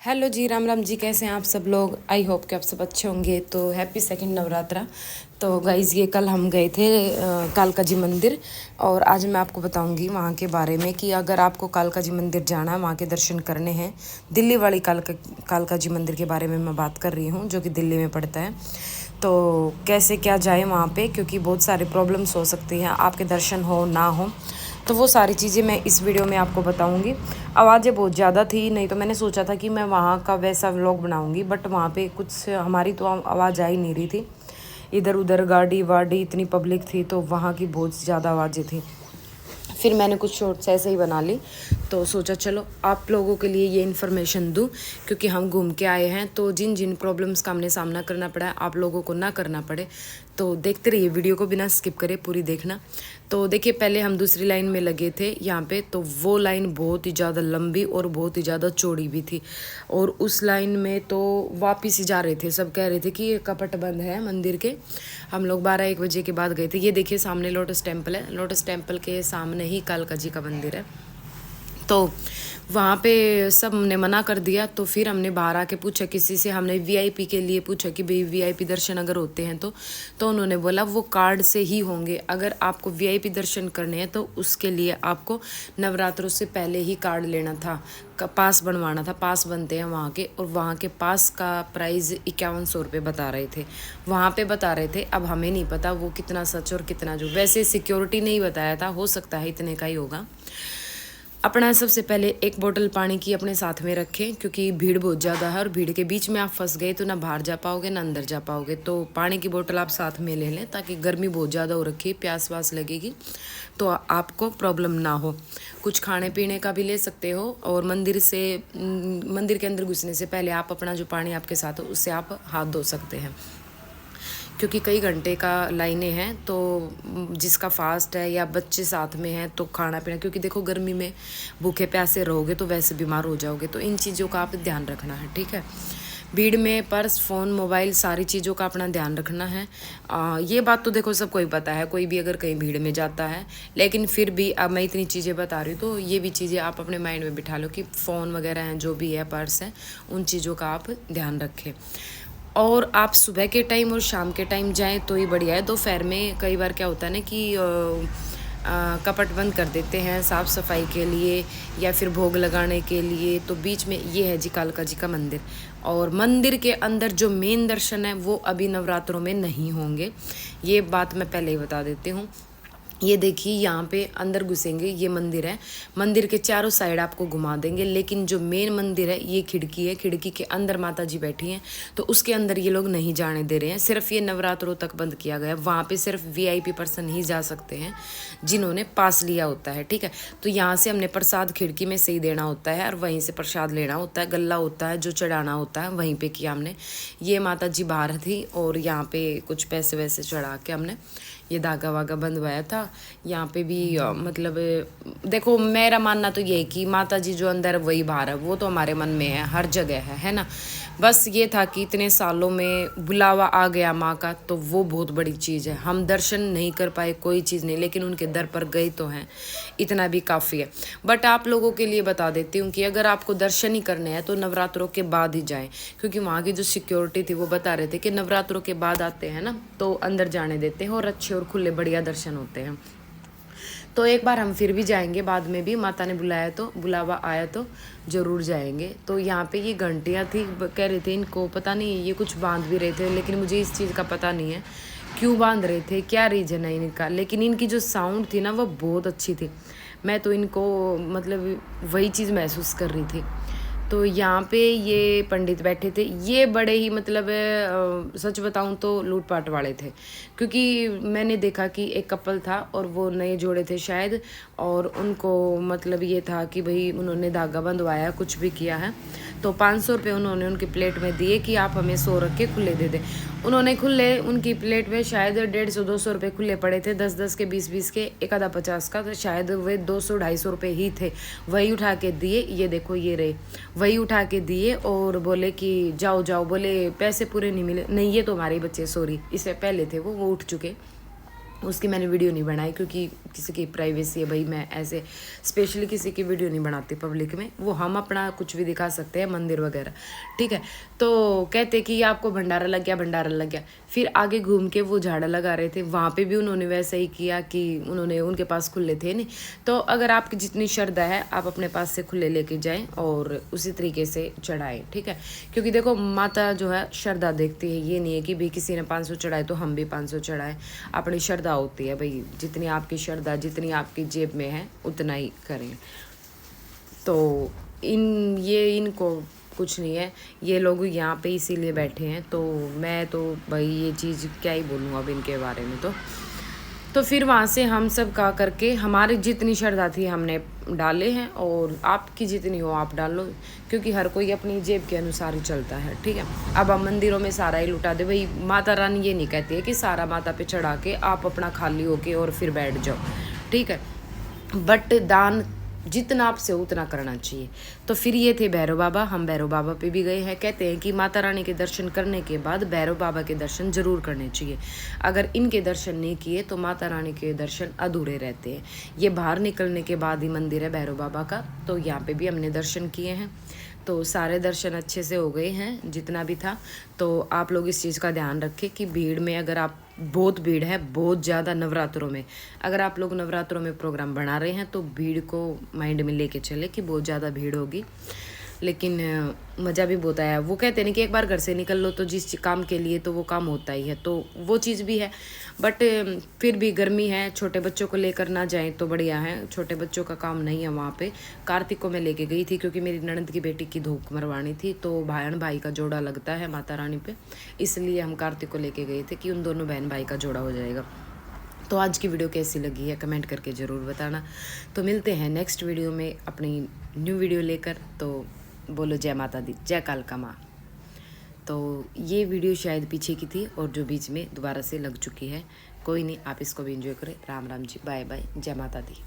Hello जी, राम राम जी। कैसे हैं आप सब लोग? आई होप कि आप सब अच्छे होंगे। तो हैप्पी सेकंड नवरात्रा। तो गाइज़, ये कल हम गए थे कालका जी मंदिर, और आज मैं आपको बताऊंगी वहाँ के बारे में कि अगर आपको कालका जी मंदिर जाना है, वहाँ के दर्शन करने हैं, दिल्ली वाली कालका जी मंदिर के बारे में मैं बात कर रही हूँ, जो कि दिल्ली में पड़ता है। तो कैसे क्या जाए वहाँ पे, क्योंकि बहुत सारे प्रॉब्लम्स हो सकती हैं, आपके दर्शन हो ना हो। तो वो सारी चीज़ें मैं इस वीडियो में आपको बताऊंगी। आवाज़ें बहुत ज़्यादा थी, नहीं तो मैंने सोचा था कि मैं वहाँ का वैसा व्लॉग बनाऊंगी, बट वहाँ पे कुछ हमारी तो आवाज़ आ ही नहीं रही थी। इधर उधर गाड़ी वाड़ी इतनी पब्लिक थी, तो वहाँ की बहुत ज़्यादा आवाज़ें थी। फिर मैंने कुछ शॉर्ट्स ऐसे ही बना ली, तो सोचा चलो आप लोगों के लिए ये इन्फॉर्मेशन दूँ, क्योंकि हम घूम के आए हैं। तो जिन जिन प्रॉब्लम्स का हमने सामना करना पड़ा है, आप लोगों को ना करना पड़े। तो देखते रहिए वीडियो को, बिना स्किप करे पूरी देखना। तो देखिए, पहले हम दूसरी लाइन में लगे थे यहाँ पे, तो वो लाइन बहुत ही ज़्यादा लंबी और बहुत ही ज़्यादा चौड़ी भी थी। और उस लाइन में तो वापिस ही जा रहे थे, सब कह रहे थे कि ये कपट बंद है मंदिर के। हम लोग 12-1 बजे के बाद गए थे। ये देखिए सामने लोटस टेम्पल है, लोटस टेम्पल के सामने ही कालका जी का मंदिर है। तो वहाँ पे सब हमने मना कर दिया। तो फिर हमने बाहर आके पूछा किसी से, हमने वीआईपी के लिए पूछा कि भाई वीआईपी दर्शन अगर होते हैं तो उन्होंने बोला वो कार्ड से ही होंगे। अगर आपको वीआईपी दर्शन करने हैं तो उसके लिए आपको नवरात्रों से पहले ही कार्ड लेना था, पास बनवाना था। पास बनते हैं वहाँ के, और वहाँ के पास का प्राइस 5100 रुपये बता रहे थे, वहाँ पे बता रहे थे। अब हमें नहीं पता वो कितना सच और कितना जो, वैसे सिक्योरिटी नहीं बताया था, हो सकता है इतने का ही होगा। अपना सबसे पहले एक बोतल पानी की अपने साथ में रखें, क्योंकि भीड़ बहुत ज़्यादा है, और भीड़ के बीच में आप फंस गए तो ना बाहर जा पाओगे ना अंदर जा पाओगे। तो पानी की बोतल आप साथ में ले लें, ताकि गर्मी बहुत ज़्यादा हो रखी है, प्यास वास लगेगी तो आपको प्रॉब्लम ना हो। कुछ खाने पीने का भी ले सकते हो। और मंदिर के अंदर घुसने से पहले आप अपना जो पानी आपके साथ हो उससे आप हाथ धो सकते हैं, क्योंकि कई घंटे का लाइनें हैं। तो जिसका फास्ट है या बच्चे साथ में हैं तो खाना पीना, क्योंकि देखो गर्मी में भूखे प्यासे रहोगे तो वैसे बीमार हो जाओगे। तो इन चीज़ों का आप ध्यान रखना है, ठीक है। भीड़ में पर्स फ़ोन मोबाइल सारी चीज़ों का अपना ध्यान रखना है। ये बात तो देखो सबको ही पता है, कोई भी अगर कहीं भीड़ में जाता है। लेकिन फिर भी अब मैं इतनी चीज़ें बता रही हूँ, तो ये भी चीज़ें आप अपने माइंड में बिठा लो कि फ़ोन वगैरह हैं, जो भी है पर्स है, उन चीज़ों का आप ध्यान रखें। और आप सुबह के टाइम और शाम के टाइम जाएं तो ही बढ़िया है। दोपहर में कई बार क्या होता है ना कि कपट बंद कर देते हैं साफ़ सफाई के लिए या फिर भोग लगाने के लिए। तो बीच में ये है जी कालका जी का मंदिर, और मंदिर के अंदर जो मेन दर्शन है वो अभी नवरात्रों में नहीं होंगे, ये बात मैं पहले ही बता देती हूँ। ये देखिए यहाँ पे अंदर घुसेंगे, ये मंदिर है, मंदिर के चारों साइड आपको घुमा देंगे। लेकिन जो मेन मंदिर है ये खिड़की है, खिड़की के अंदर माता जी बैठी हैं, तो उसके अंदर ये लोग नहीं जाने दे रहे हैं। सिर्फ ये नवरात्रों तक बंद किया गया है। वहाँ पे सिर्फ वीआईपी पर्सन ही जा सकते हैं जिन्होंने पास लिया होता है, ठीक है। तो यहाँ से हमने प्रसाद खिड़की में से ही देना होता है, और वहीं से प्रसाद लेना होता है। गल्ला होता है जो चढ़ाना होता है, वहीं पे किया हमने। ये माता जी बाहर थी, और यहाँ पे कुछ पैसे वैसे चढ़ा के हमने ये धागा वागा बंधवाया था। यहाँ पे भी मतलब देखो, मेरा मानना तो ये है कि माता जी जो अंदर है वही बाहर है, वो तो हमारे मन में है, हर जगह है ना। बस ये था कि इतने सालों में बुलावा आ गया माँ का, तो वो बहुत बड़ी चीज़ है। हम दर्शन नहीं कर पाए कोई चीज़ नहीं, लेकिन उनके दर पर गए तो हैं, इतना भी काफ़ी है। बट आप लोगों के लिए बता देती हूँ कि अगर आपको दर्शन ही करने हैं तो नवरात्रों के बाद ही जाएं, क्योंकि वहाँ की जो सिक्योरिटी थी वो बता रहे थे कि नवरात्रों के बाद आते हैं ना तो अंदर जाने देते हैं, और अच्छे और खुले बढ़िया दर्शन होते हैं। तो एक बार हम फिर भी जाएंगे, बाद में भी माता ने बुलाया तो, बुलावा आया तो ज़रूर जाएंगे। तो यहाँ पे ये घंटियाँ थी, कह रहे थे इनको पता नहीं ये कुछ बांध भी रहे थे, लेकिन मुझे इस चीज़ का पता नहीं है क्यों बांध रहे थे, क्या रीज़न है इनका। लेकिन इनकी जो साउंड थी ना वो बहुत अच्छी थी। मैं तो इनको मतलब वही चीज़ महसूस कर रही थी। तो यहाँ पे ये पंडित बैठे थे, ये बड़े ही मतलब सच बताऊँ तो लूटपाट वाले थे, क्योंकि मैंने देखा कि एक कपल था और वो नए जोड़े थे शायद, और उनको मतलब ये था कि भाई उन्होंने धागा बंधवाया, कुछ भी किया है, तो 500 रुपये उन्होंने उनकी प्लेट में दिए कि आप हमें 100 रख के खुले दे दें। उन्होंने खुले, उनकी प्लेट में शायद 150-200 रुपये खुले पड़े थे, 10-10 के 20-20 के, एक आधा 50 का, तो शायद वे 200-250 रुपये ही थे। वही उठा के दिए, ये देखो ये रहे, वही उठा के दिए और बोले कि जाओ बोले पैसे पूरे नहीं मिले। नहीं, ये तो हमारे बच्चे, सॉरी, इससे पहले थे वो उठ चुके। उसकी मैंने वीडियो नहीं बनाई क्योंकि किसी की प्राइवेसी है भाई। मैं ऐसे स्पेशली किसी की वीडियो नहीं बनाती पब्लिक में। वो हम अपना कुछ भी दिखा सकते हैं, मंदिर वगैरह, ठीक है। तो कहते कि आपको भंडारा लग गया, भंडारा लग गया। फिर आगे घूम के वो झाड़ा लगा रहे थे, वहाँ पे भी उन्होंने वैसा ही किया कि उनके पास खुले थे नहीं। तो अगर आपकी जितनी श्रद्धा है आप अपने पास से खुले लेके जाएं और उसी तरीके से चढ़ाएं, ठीक है। क्योंकि देखो माता जो है श्रद्धा देखती है, ये नहीं है कि भाई किसी ने 500 चढ़ाए तो हम भी 500 चढ़ाए। अपनी श्रद्धा होती है भाई, जितनी आपकी श्रद्धा, जितनी आपकी जेब में है उतना ही करें। तो इनको कुछ नहीं है, ये लोग यहाँ पे इसीलिए बैठे हैं। तो मैं तो भाई ये चीज़ क्या ही बोलूँ अब इनके बारे में। तो फिर वहाँ से हम सब का करके हमारी जितनी श्रद्धा थी हमने डाले हैं, और आपकी जितनी हो आप डाल लो, क्योंकि हर कोई अपनी जेब के अनुसार ही चलता है, ठीक है। अब हम मंदिरों में सारा ही लुटा दे भाई। माता रानी ये नहीं कहती है कि सारा माता पे चढ़ा के आप अपना खाली होके और फिर बैठ जाओ, ठीक है। बट दान जितना आपसे उतना करना चाहिए। तो फिर ये थे भैरव बाबा। हम भैरव बाबा पे भी गए हैं। कहते हैं कि माता रानी के दर्शन करने के बाद भैरव बाबा के दर्शन जरूर करने चाहिए। अगर इनके दर्शन नहीं किए तो माता रानी के दर्शन अधूरे रहते हैं। ये बाहर निकलने के बाद ही मंदिर है भैरव बाबा का। तो यहाँ पे भी हमने दर्शन किए हैं। तो सारे दर्शन अच्छे से हो गए हैं जितना भी था। तो आप लोग इस चीज़ का ध्यान रखें कि भीड़ में, अगर आप बहुत भीड़ है बहुत ज़्यादा नवरात्रों में, अगर आप लोग नवरात्रों में प्रोग्राम बना रहे हैं तो भीड़ को माइंड में लेके चले कि बहुत ज़्यादा भीड़ होगी। लेकिन मज़ा भी बहुत आया। वो कहते हैं कि एक बार घर से निकल लो तो जिस काम के लिए तो वो काम होता ही है, तो वो चीज़ भी है। बट फिर भी गर्मी है, छोटे बच्चों को लेकर ना जाएं तो बढ़िया है। छोटे बच्चों का काम नहीं है वहाँ पे। कार्तिक को मैं लेके गई थी क्योंकि मेरी ननद की बेटी की धोख मरवानी थी, तो बहन भाई का जोड़ा लगता है माता रानी पे, इसलिए हम कार्तिक को लेके गए थे कि उन दोनों बहन भाई का जोड़ा हो जाएगा। तो आज की वीडियो कैसी लगी है कमेंट करके ज़रूर बताना। तो मिलते हैं नेक्स्ट वीडियो में अपनी न्यू वीडियो लेकर। तो बोलो जय माता दी, जय कालका माँ। तो ये वीडियो शायद पीछे की थी और जो बीच में दोबारा से लग चुकी है, कोई नहीं, आप इसको भी एंजॉय करें। राम राम जी, बाय बाय, जय माता दी।